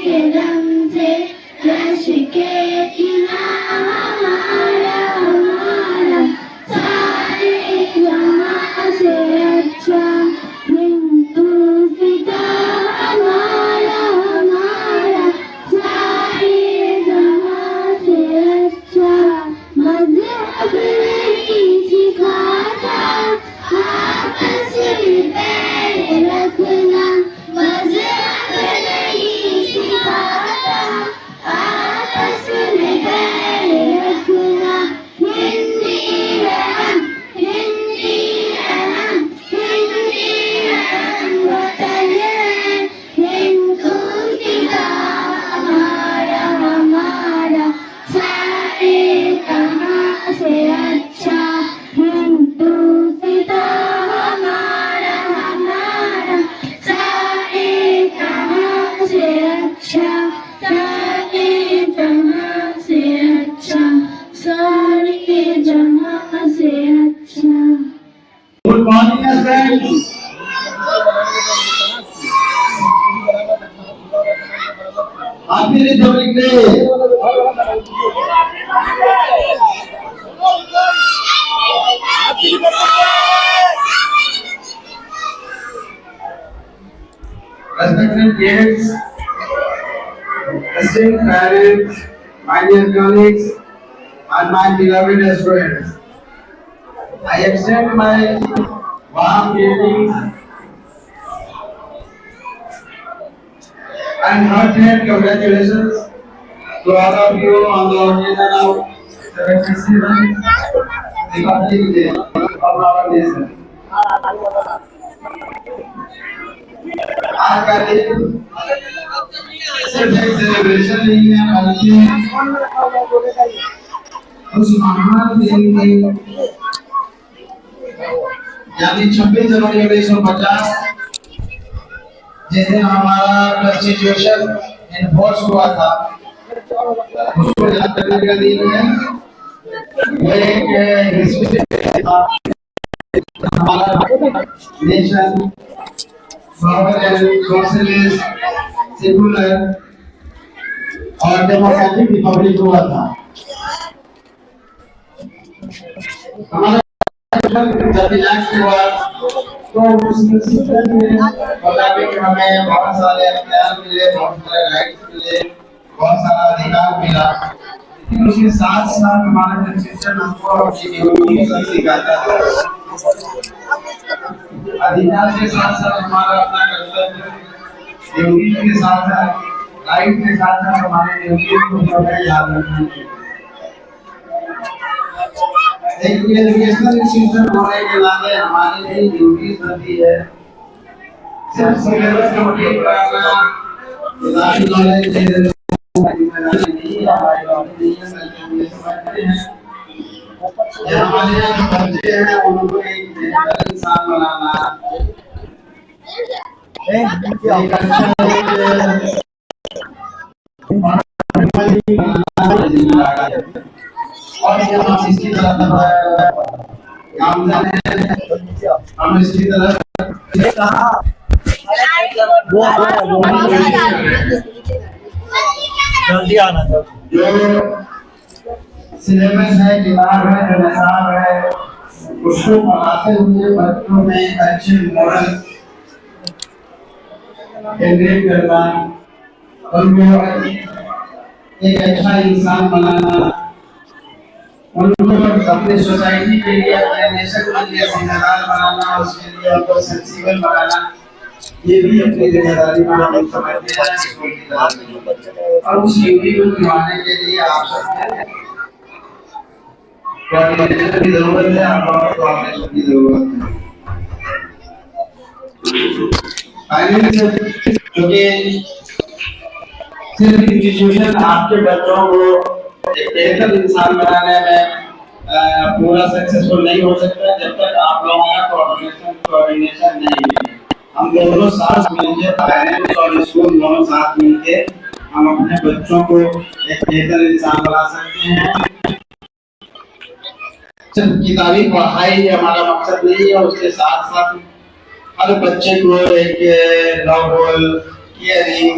के दम से रश के किनारा हमारा सारे जहां से अच्छा हिंदू पिता हमारा हमारा सारे जहां से अच्छा मजहब नहीं सिखाता आपस में पैर रखना मजहब नहीं सिखाता आपस में पैर रखना हिंदी रहम हिंदी रहम हिंदी रहम वतन है हिंदू पिता हमारा हमारा सारे कहाँ से अच्छा हिंदू पिता हमारा हमारा सारे कहाँ से अच्छा सारे जहाँ से अच्छा सारे जहाँ से अच्छा। Good morning, friends. Happy Republic Day. Respected guests, esteemed parents, my dear colleagues, and my beloved students, I extend my warm greetings and heartfelt congratulations to all of you on the occasion of 77th Republic Day of our nation. आज का दिन सिर्फ एक celebration नहीं है बल्कि उस महान दिन की यानी 26 जनवरी 1950 जिस दिन हमारा कॉन्स्टिट्यूशन इन्फोर्स हुआ था उसको याद करने का दिन है। वो एक हिस्ट्री था हमारा नेशन सोशलिस्ट सेकुलर और डेमोक्रेटिक रिपब्लिक हुआ था। हमारा जब इलेक्ट हुआ तो उसके सिस्टम में मुताबिक हमें बहुत सारे अख्तियार मिले, बहुत सारे राइट्स मिले, बहुत सारा अधिकार मिला, लेकिन उसके साथ साथ हमारा कॉन्स्टिट्यूशन हमको अपनी ड्यूटी भी सिखाता है। अधिकार के साथ साथ हमारा अपना कर्तव्य, ड्यूटी के साथ साथ राइट के साथ साथ हमारे ड्यूटी को हमें याद रखना चाहिए। एक एजुकेशनल इंस्टीट्यूशन होने के नाते हमारी भी ड्यूटी बनती है सिर्फ सिलेबस कंप्लीट कराना, इजाफी नॉलेज दे देना जिम्मेदारी नहीं है, हमारी नॉलेज नहीं है, बल्कि हम ये समझते हैं कि हमारे यहाँ जो बच्चे हैं उनको एक बेहतर इंसान बनाना, एक अच्छा और जब हम इसकी तरफ गामजन है हम इसकी तरफ कहा जल्दी आना जो सिलेबस है, किताब है, जो निसाब है उसको पढ़ाते हुए बच्चों में अच्छे मॉरल एंगेज करना, उनको एक अच्छा इंसान बनाना, उनको अपने सोसाइटी के लिए, अपने नेशन के लिए जिम्मेदार बनाना, उसके लिए उनको सेंसिबल बनाना, ये भी अपनी जिम्मेदारी को हम समझते हैं स्कूल की तरफ। और उस ड्यूटी को निभाने के लिए आप सबके कोऑर्डिनेशन की जरूरत है, आपको कोऑर्डिनेशन की जरूरत है। फाइनली क्योंकि सिर्फ इंस्टीट्यूशन आपके बच्चों को एक बेहतर इंसान बनाने में पूरा सक्सेसफुल नहीं हो सकता जब तक आप लोगों का कोऑर्डिनेशन नहीं है। हम दोनों साथ मिलकर, पेरेंट्स और स्कूल दोनों साथ मिलकर हम अपने बच्चों को एक बेहतर इंसान बना सकते हैं। सिर्फ किताबी पढ़ाई हमारा मकसद नहीं है, उसके साथ साथ हर बच्चे को एक नॉबल, केयरिंग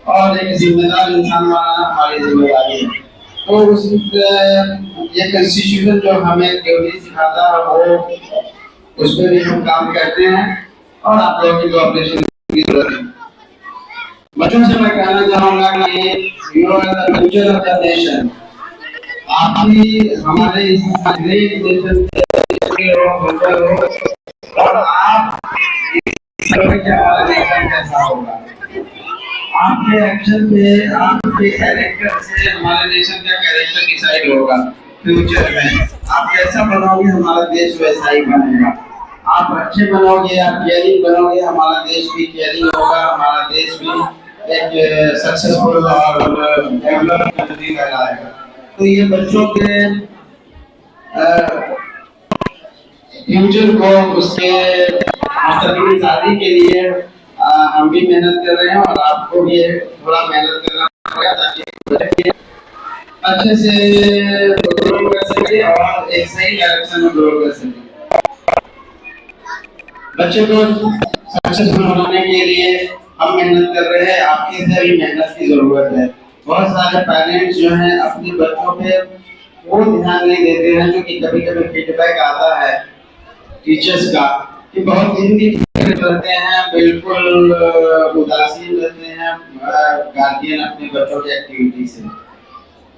और एक जिम्मेदार इंसान बनाना हमारी जिम्मेदारी है। तो उस ये कंस्टिट्यूशन जो हमें ड्यूटी सिखाता है वो उस पर भी हम काम करते हैं और आप लोगों की कोऑपरेशन की जरूरत है। बच्चों से मैं कहना चाहूंगा कि you are the future of the nation. आप ही हमारे इस ग्रेट नेशन के हो और आप इस समय के हमारा नेशन कैसा होगा। आपके एक्शन से आपके कैरेक्टर से हमारे नेशन का कैरेक्टर डिसाइड होगा। फ्यूचर में आप कैसा बनोगे हमारा देश वैसा ही बनेगा। आप अच्छे बनोगे, आप केयरिंग बनोगे, हमारा देश भी केयरिंग होगा, हमारा देश भी एक सक्सेसफुल और डेवलप्ड कंट्री कहलाएगा। तो ये बच्चों के फ्यूचर को उसके मुस्तकबिल शादी के लिए हम भी मेहनत कर रहे हैं और आपको भी थोड़ा मेहनत करना पड़ेगा ताकि अच्छे से ग्रो कर सके और एक सही डायरेक्शन में ग्रो कर सके। बच्चे को सक्सेसफुल बनाने के लिए हम मेहनत कर रहे हैं, आपकी भी मेहनत की जरूरत है। बहुत सारे पेरेंट्स जो हैं अपने बच्चों पे वो ध्यान नहीं देते हैं, जो कि कभी कभी फीडबैक आता है टीचर्स का कि बहुत इनडिफरेंट रहते हैं, बिल्कुल उदासीन रहते हैं गार्जियन अपने बच्चों की एक्टिविटी से।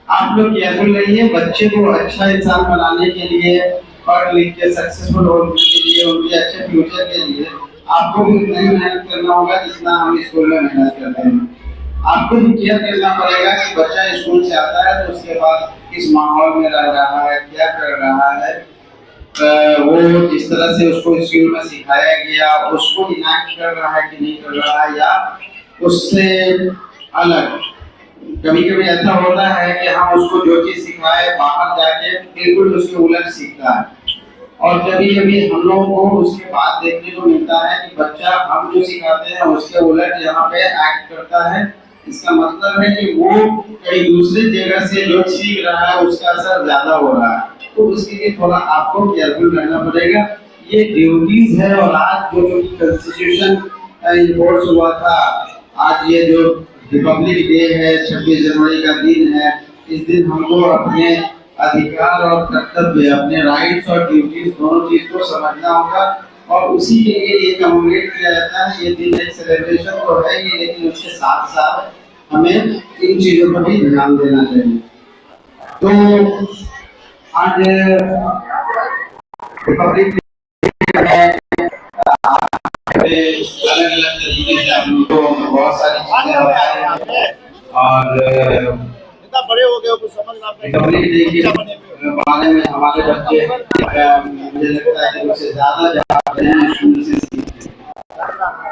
आप लोग केयरफुल रहिए, बच्चे को अच्छा इंसान बनाने के लिए, पढ़ लिख के सक्सेसफुल होने के लिए, उनके अच्छे फ्यूचर के लिए आपको भी उतना ही मेहनत करना होगा जितना हम स्कूल में मेहनत करते हैं। आपको भी केयर करना पड़ेगा कि बच्चा स्कूल से आता है तो उसके बाद किस माहौल में रह रहा है, क्या कर रहा है, वो जिस तरह से उसको स्कूल में सिखाया गया उसको इनाक्ट कर रहा है कि नहीं कर रहा है, या उससे अलग। कभी कभी ऐसा होता है कि हम उसको जो चीज सिखाए बाहर जाके बिल्कुल उसके उलट सीखता है, और कभी कभी हम लोगों को उसके बाद देखने को मिलता है कि बच्चा हम जो सिखाते हैं उसके उलट यहाँ पे एक्ट करता है। इसका मतलब है कि वो कहीं दूसरी जगह से जो सीख रहा है उसका असर ज्यादा हो रहा है। तो उसके लिए थोड़ा आपको केयरफुल रहना पड़ेगा। ये ड्यूटीज है। और आज जो कॉन्स्टिट्यूशन इन्फोर्स हुआ था, आज ये जो रिपब्लिक डे है, 26 जनवरी का दिन है, इस दिन हमको अपने अधिकार और कर्तव्य, अपने राइट्स और ड्यूटीज दोनों चीज को समझना होगा और उसी के लिए ये कमेमोरेट किया जाता है। ये दिन एक सेलिब्रेशन तो है ही, लेकिन उसके साथ साथ हमें इन चीजों पर भी ध्यान देना चाहिए। तो आज रिपब्लिक डे है, अलग अलग तरीके से हम लोग बहुत सारी चीजें बताए और बड़े हो गए हो कुछ समझ ना रिपब्लिक डे के बारे में हमारे बच्चे मुझे लगता है कि उससे ज्यादा जानते हैं, स्कूल से सीखते हैं।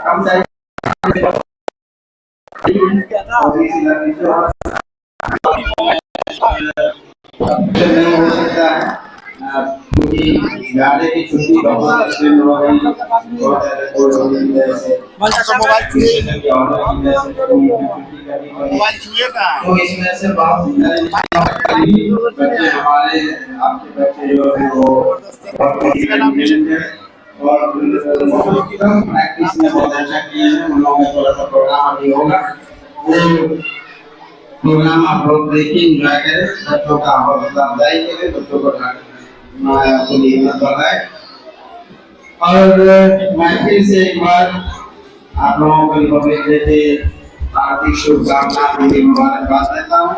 कम टाइम नहीं हो सकता है क्योंकि गाड़ी की छुट्टी बहुत एक्सीडेंट हो गई, बहुत ज्यादा कोर्ट हो गई, जैसे तो इसमें से बहुत बच्चे हमारे आपके बच्चे जो है वो और प्रैक्टिस में बहुत अच्छा किए हैं। उन लोगों में थोड़ा सा प्रोग्राम अभी होगा, वो प्रोग्राम आप लोग देखिए, एंजॉय करें, बच्चों का हौसला अफजाई करें, बच्चों को बढ़ाएं। और मैं फिर से एक बार आप लोगों को रिपब्लिक डे के हार्दिक शुभकामनाएं, मेरी मुबारकबाद देता हूँ।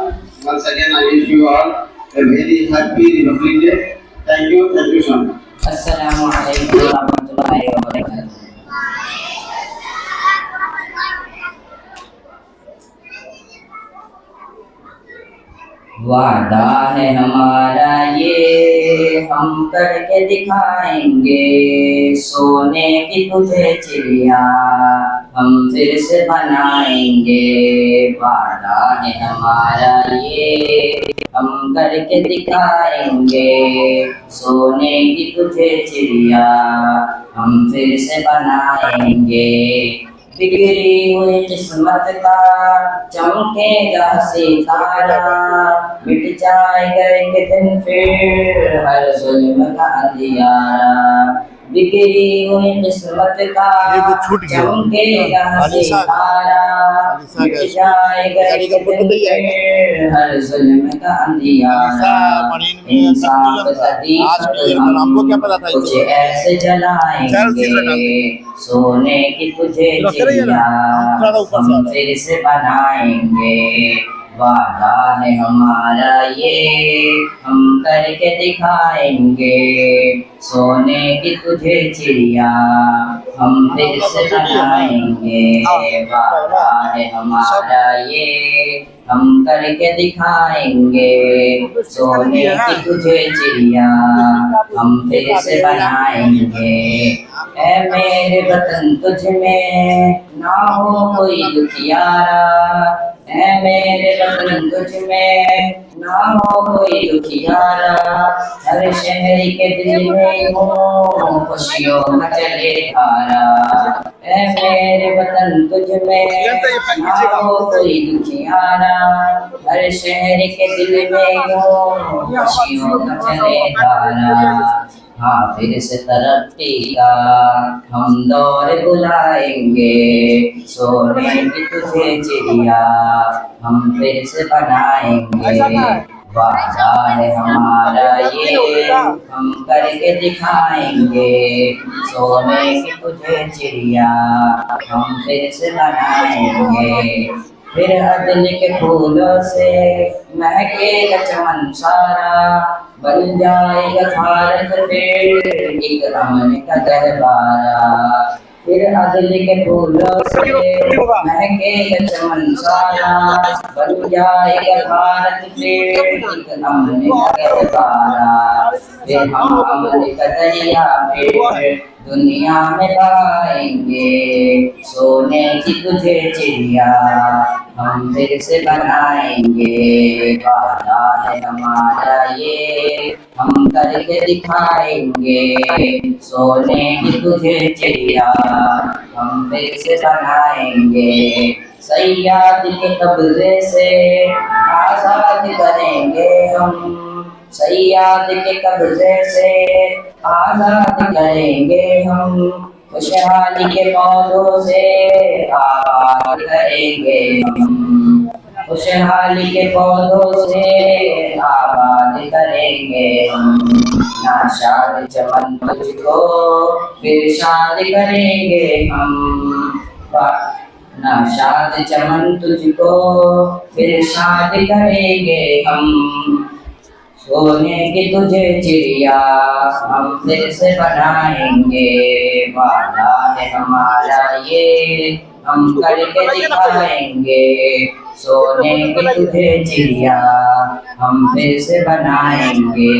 Once again, I wish you all a very happy Republic Day. Thank you so much. Assalamualaikum warahmatullahi wabarakatuh. वादा है हमारा ये हम करके दिखाएंगे, सोने की तुझे चिड़िया हम फिर से बनाएंगे। वादा है हमारा ये हम करके दिखाएंगे, सोने की तुझे चिड़िया हम फिर से बनाएंगे। बिगड़ी हुई किस्मत का चमकेगा सितारा, मिट जाएगा एक दिन फिर हर जुल्म का अंधियारा। बिखरी हुई किस्मत का ये तो छूट गया। चमकेगा अलीसा सितारा, अलीसा मिट का जाएगा गाड़ी एक का फोटो दिन दिया है। फिर हर जुल्म का अंधियारा। अलीसा मरीन में इंसाफ संतुलन का था। आज दीपक की ईयर पर हमको क्या पता था कुछ इससे? ऐसे चारों चीज़ लगा जलाएंगे, सोने की तुझे तो रखे रहिए ना, चिड़िया हम थोड़ा ऊपर से आ हम रहे फिर से बनाएंगे। वादा है हमारा ये, हम करके दिखाएंगे, सोने की तुझे चिड़िया हम फिर से बनाएंगे। वादा है हमारा ये, हम करके दिखाएंगे, सोने की तुझे चिड़िया हम फिर से बनाएंगे। ऐ मेरे वतन तुझ में ना हो कोई दुखियारा, ऐ मेरे वतन तुझ में ना हो कोई दुखियारा, हर शहर के दिल में हो खुशियों का चले धारा। ऐ मेरे वतन तुझ में ना हो कोई दुखियारा, हर शहर के दिल में हो खुशियों का चले धारा। हाँ फिर से तरक्की का हम दौर बुलाएंगे, सोने की तुझे चिड़िया हम फिर से बनाएंगे। वादा है हमारा ये, हम करके दिखाएंगे, सोने की तुझे चिड़िया हम फिर से बनाएंगे। फिर अदल के फूलों से महकेगा चमन सारा, बन जाएगा भारत फिर एक अमन का दरबारा। फिर अदल के फूलों से महकेगा चमन सारा, बन जाएगा भारत फिर एक अमन का दरबारा। फिर हम अमन का दरिया फिर दुनिया में बहाएंगे, सोने की तुझे चिड़िया हम फिर से बनाएंगे। वादा है हमारा ये, हम करके दिखाएंगे, सोने की तुझे चिड़िया हम फिर से बनाएंगे। सैयाद के कब्जे से आजाद करेंगे हम, सैयाद के कब्जे से आजाद करेंगे हम, खुशहाली के पौधों से आबाद करेंगे हम, खुशहाली के पौधों से आबाद करेंगे हम। नाशाद चमन तुझको फिर शाद करेंगे हम, नाशाद चमन तुझको फिर शाद करेंगे हम, सोने की तुझे चिड़िया हम फिर से बनाएंगे। वादा है हमारा ये, हम करके दिखाएंगे, सोने की तुझे चिड़िया हम फिर से बनाएंगे।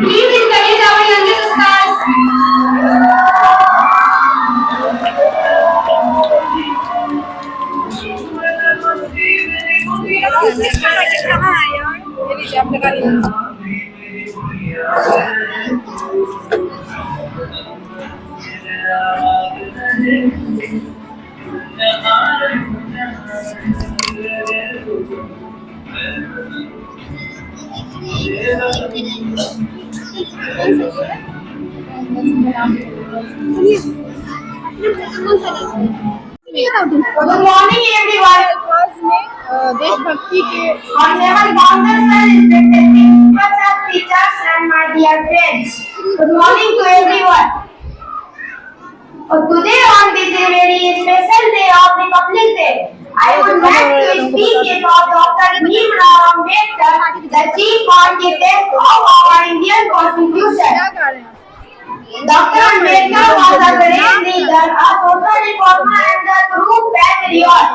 Please encourage our youngest stars. Good morning everyone. देशभक्ति के Honorable founders and respected principals, teachers and my dear friends. Good morning to everyone. Today on this very special day of Republic Day, I would like to speak about Dr. Bhimrao Ambedkar, the chief architect of our Indian Constitution. क्या गा रहे हैं Dr. Ambedkar was a great leader, a social reformer, and a true patriot.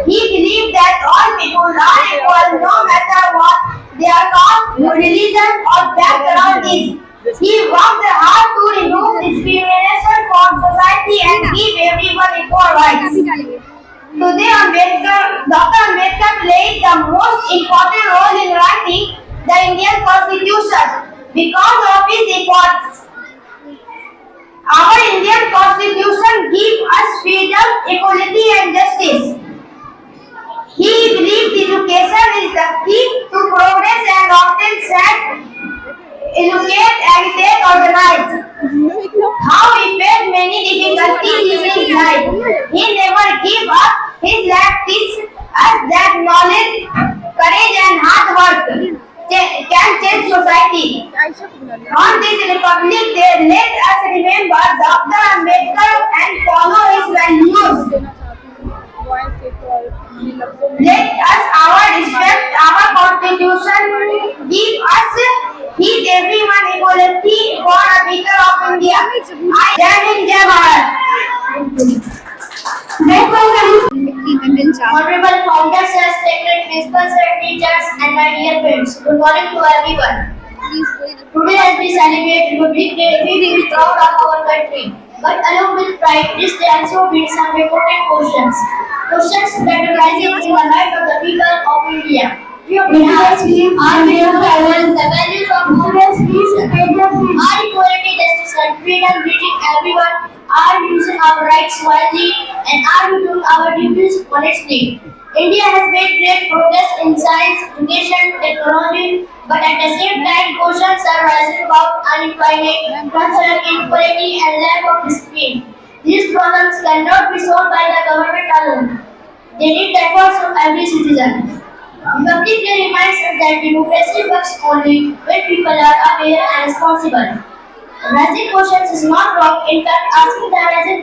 He believed that all people are equal no matter what their caste, religion, or background is. He worked hard to remove discrimination from society and give everyone equal rights. Today, Dr. Ambedkar played the most important role in writing the Indian Constitution because of his efforts. Our Indian Constitution gives us freedom, equality, and justice. He believed education is the key to progress and often said, educate, agitate, organize. How he faced many difficulties in his life. He never gave up. His life teaches us that knowledge, courage, and hard work can change society. On this Republic Day, let us remember Dr. Ambedkar and follow his values. Let us our respect our Constitution. Give us each everyone equality for a better of India. I Jai Hind, Jai Bharat. Honorable founders, respected principals and teachers, and my dear friends, good morning to everyone. Today, as we celebrate Republic Day, we feel proud of our country. But along with pride, this day also brings some important questions. Questions that arise in the life of the people of India. We ask, are we following the values of Constitution? Are equality, justice, and freedom reaching everyone? Are we using our rights wisely? And are we doing our duties honestly? India has made great progress in science, education, technology, but at the same time, questions are rising about unemployment, cultural inequality, and lack of discipline. These problems cannot be solved by the government alone. They need the efforts of every citizen. Republic Day reminds us that democracy works only when people are aware and responsible. Raising questions is not wrong. In fact, asking the right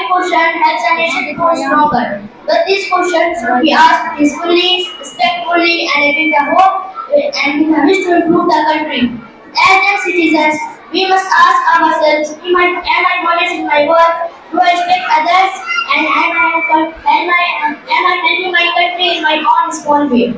question helps a nation become stronger. But these questions should be asked peacefully, respectfully, and with the hope and with the wish to improve the country. As young citizens, we must ask ourselves: am I honest in my work? Do I respect others? And am I helping my country in my own small way?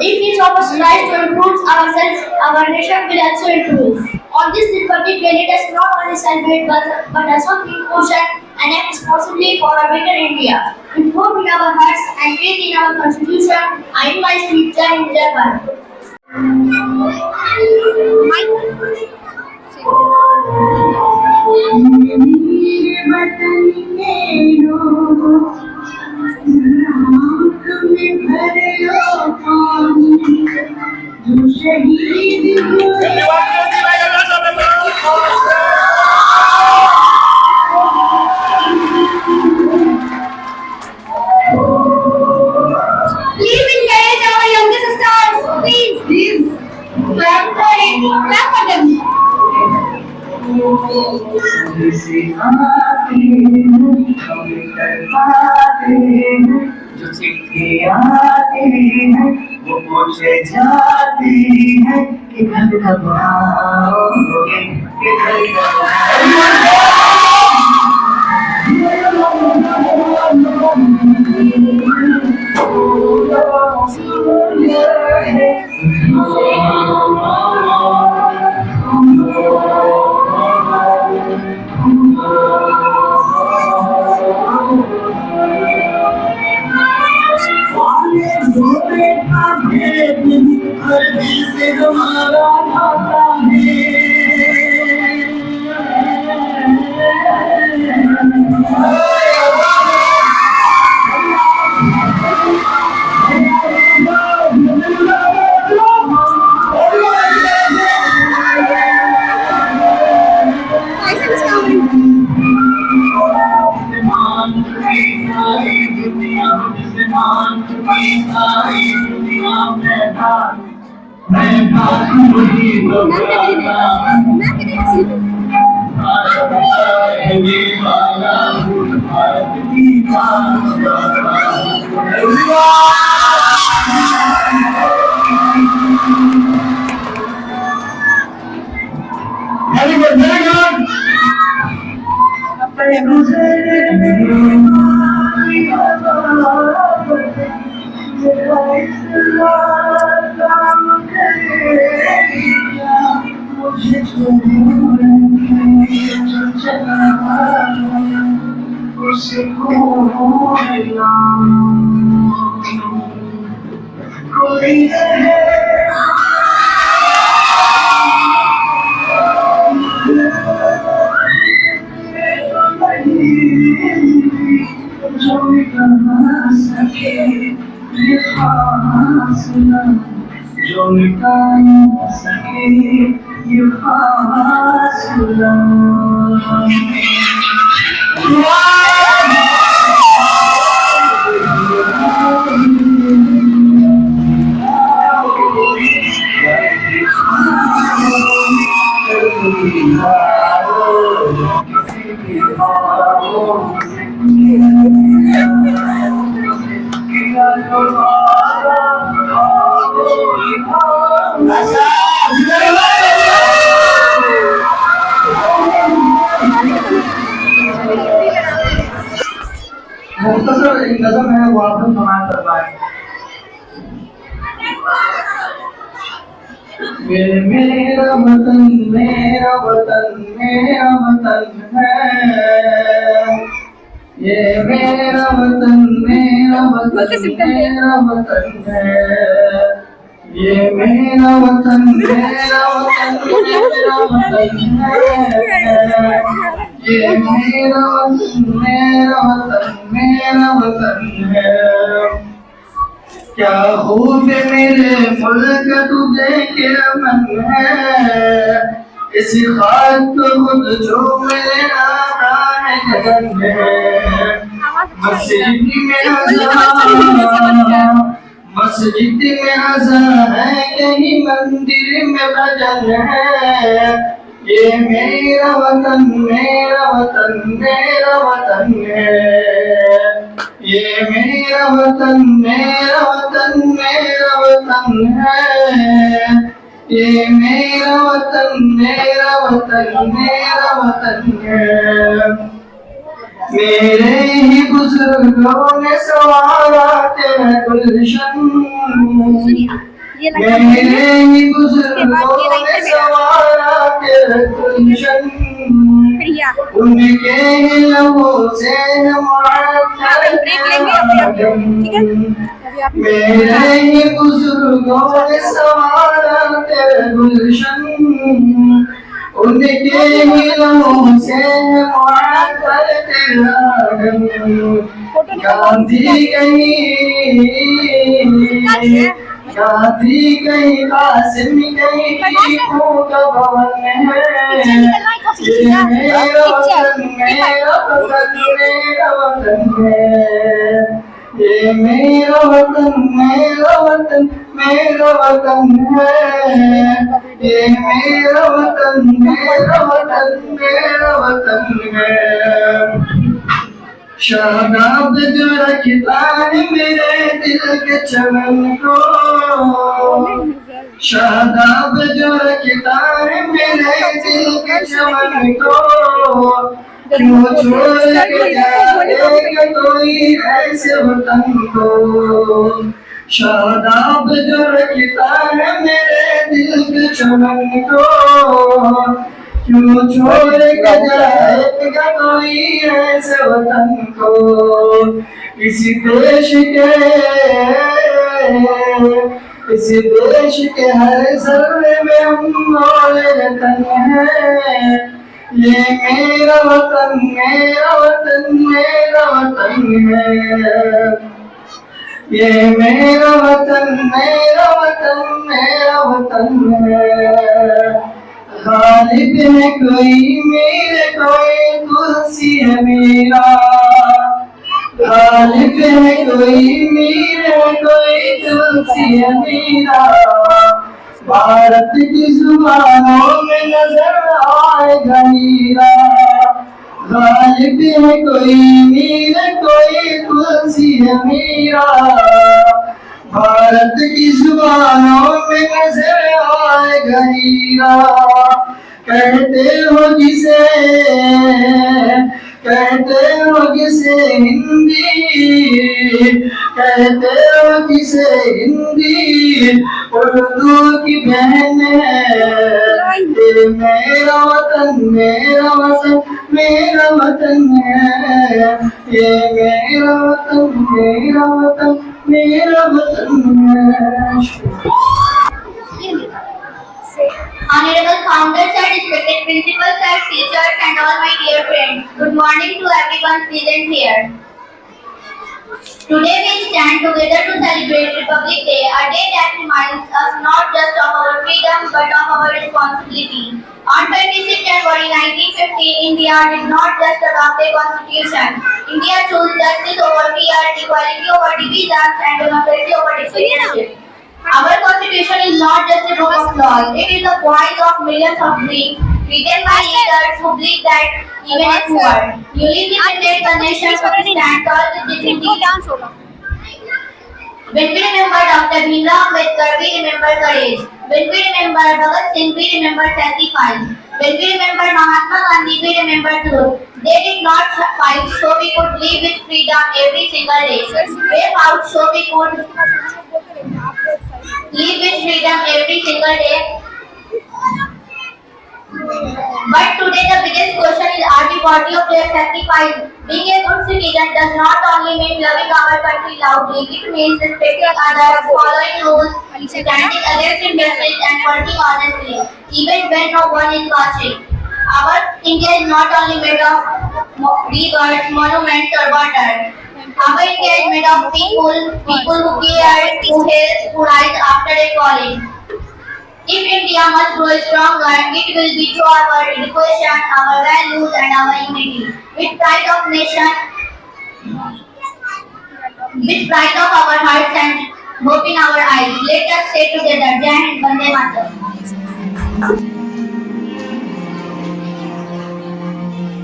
If each of us tries to improve ourselves, our nation will also improve. On this Republic Day, let us not only celebrate but also think, question, and act responsibly for a better India. With hope in our hearts and faith in our Constitution, I invite you to join in Japan. Please encourage our youngest stars. Please. Clap for it. Clap for them. जो चिट्ठी आती है वो पूछे जाती है कि घर कब आओगे, कि घर कब Very good, very good. अपने गुज़रे मुझे उसको कोई जो मिटा सके ये फासला जो मिटा सके ये फासला मुख्तसर एक नज़म है वो आपको समाप्त करवाएं। मेरा वतन मेरा वतन मेरा वतन है, ये मेरा वतन मेरा वतन मेरा वतन है, ये मेरा वतन मेरा वतन मेरा वतन है, ये मेरा वतन मेरा वतन मेरा वतन है। क्या खूब मेरे मुल्क तुझे क्या मन है, इस खाक को खुद जो मेरे नाता है जगन है। मस्जिद में अज़ान है कहीं मंदिर में भजन है, ये मेरा वतन मेरा वतन मेरा वतन है, ये मेरा वतन मेरा वतन मेरा वतन है, ये मेरा वतन मेरा वतन मेरा वतन है। मेरे ही बुजुर्गों ने सवारा तेरा गुलशन, मेरे ही बुजुर्गों ने सवारा तेरा गुलशन, उनके लबों से मेरे ही बुजुर्गों ने सवारा तेरा गुलशन, उनके ही लबों से गांधी कहीं कासिम कहीं टीपू का भवन है, ये मेरा वतन मेरा वतन मेरा वतन है, ये मेरा वतन मेरा वतन मेरा वतन है, ये मेरा वतन मेरा वतन मेरा वतन है। शादाब जो रखता है मेरे दिल के चमन को, शादाब जो रखता है मेरे दिल के चमन को, क्यों छोड़ के जाएगा कोई ऐसे वतन को। शादाब जो रखता है मेरे दिल के चमन को, क्यों छोड़ के जाएगा कोई ऐसे वतन को। इसी देश के हर सर्वे में हम मौले वतन है, ये मेरा वतन मेरा वतन मेरा वतन है, ये मेरा वतन मेरा वतन मेरा वतन है। गालिब है कोई मेरे कोई तुलसी है मेरा, गालिब है कोई मेरे कोई तुलसी है मेरा। भारत की जुबानों में नजर आएगा मीरा, गालिब है कोई मेरे कोई कोई तुलसी है मीरा, भारत की जुबानों में नजर आएगा हीरा। कहते हो किसे, कहते हो किसे हिंदी, कहते हो किसे हिंदी, उर्दू की बहन है ये मेरा वतन, मेरा वतन, मेरा वतन है ये मेरा वतन, मेरा वतन, मेरा वतन है। Honorable Founder Sir, respected Principal Sir, teachers and all my dear friends, good morning to everyone present here. Today we stand together to celebrate Republic Day, a day that reminds us not just of our freedom but of our responsibility. On 26 January 1950, India did not just adopt a constitution. India chose justice over fear, equality over divisions, and democracy over dictatorship. Our constitution is not just a book of laws, it is the voice of millions of dreams, written by leaders who believe that even if poor, newly independent, the nation should stand tall with dignity. When we remember Dr. Bhimrao Ambedkar, we remember courage. When we remember Bhagat Singh, we remember sacrifice. When we remember Mahatma Gandhi, we remember truth. They did not fight so we could live with freedom every single day. They fought so we could live with freedom every single day. But today the biggest question is, are we worthy of their sacrifice? Being a good citizen does not only mean loving our country loudly, it means respecting others, following rules, standing against injustice and working honestly, even when no one is watching. Our India is not only made of rivers, monuments or water. Our India is made of people who care, who help, who rise after a falling. If India must grow stronger, it will be through our education, our values and our unity. With pride of nation, with pride of our hearts and hope in our eyes, let us say together, Jai Hind, Vande Mataram.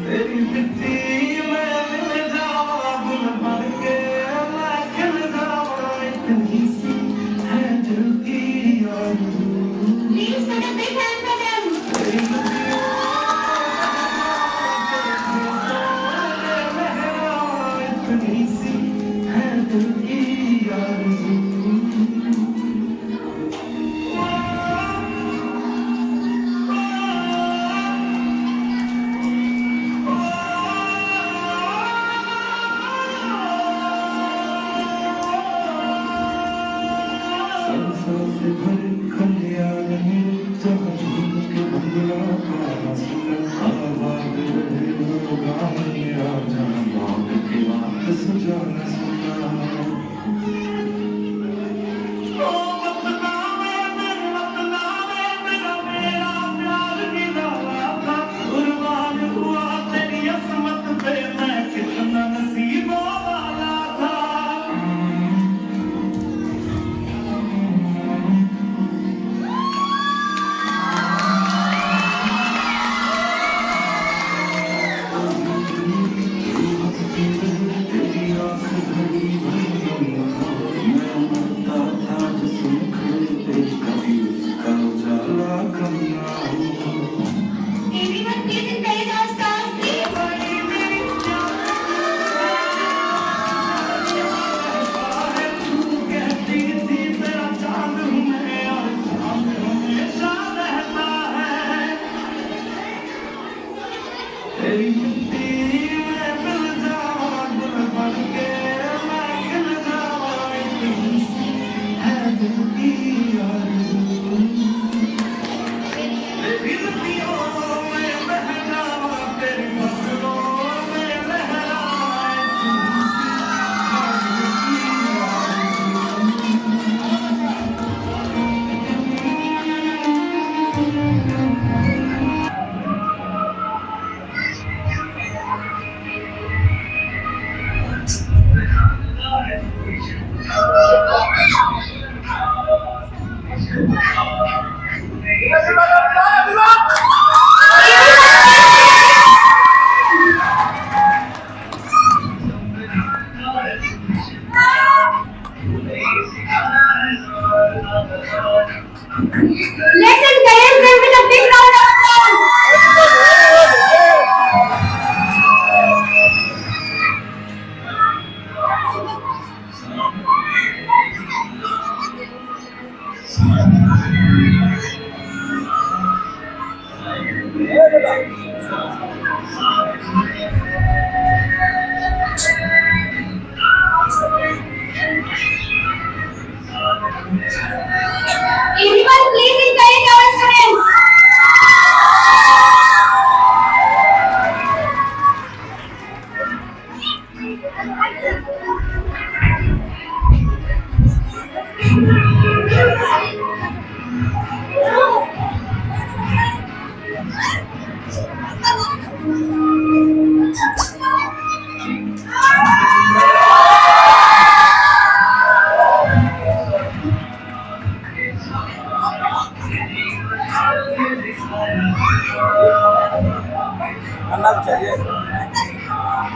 तेरी मिट्टी में मिल जाऊं गुल बन के, मैं खिल जाऊं इतनी सी है दिल की आरज़ू। Please put a big hand for them. तेरी मिट्टी में इतनी सी है दिल की आरज़ू।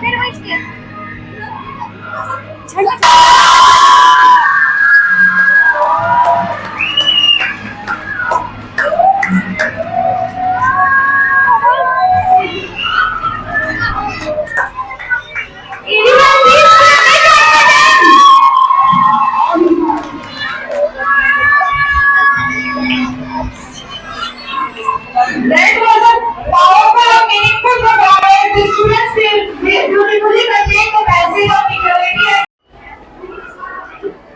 फिर वही चीज़। That was a powerful and meaningful performance. The students beautifully conveyed the message of equality.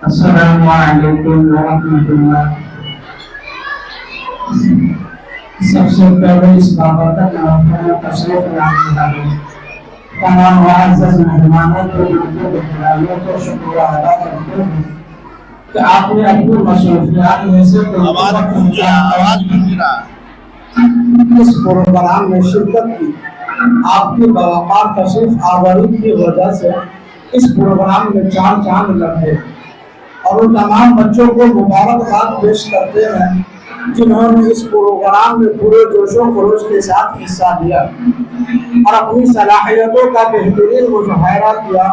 अस्सलामुअलैकुम वरहमतुल्लाह। सबसे पहले इस बाबरकत महफिल में तशरीफ लाने वाले तमाम मुअज़्ज़ज़ मेहमानों को को शुक्रिया अदा करते हैं कि आपने अपनी मसरूफियात में से आवाज गूंज रहा इस प्रोग्राम में शिरकत की। आपकी बावकार तशरीफ आवरी की वजह से इस प्रोग्राम में चार चांद लग गए और उन तमाम बच्चों को मुबारकबाद पेश करते हैं जिन्होंने इस प्रोग्राम में पूरे जोशो खरोश के साथ हिस्सा लिया और अपनी सलाहियतों का बेहतरीन मुजाहरा किया।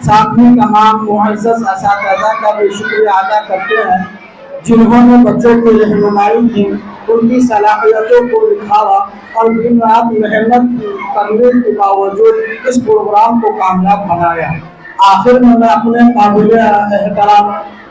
साथ ही तमाम मुअज़्ज़ज़ असातिज़ा का भी शुक्रिया अदा करते हैं जिन्होंने बच्चों की रहनुमाई की, उनकी सलाहियतों को दिखावा और दिन रात मेहनत करने के बावजूद इस प्रोग्राम को कामयाब बनाया। आखिर में मैं अपने काबिल एहतराम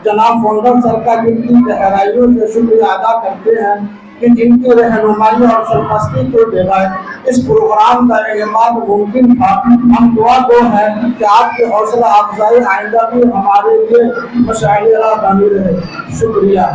जनाब फाउंडर सर का जिनकी गहराइयों से शुक्रिया अदा करते हैं कि जिनकी रहनुमाई और सरपरस्ती के बगैर इस प्रोग्राम का इनेकाद मुमकिन था। हम दुआ गो है कि आपकी हौसला अफजाई आइंदा भी हमारे लिए मशाइल बनी रहे। शुक्रिया।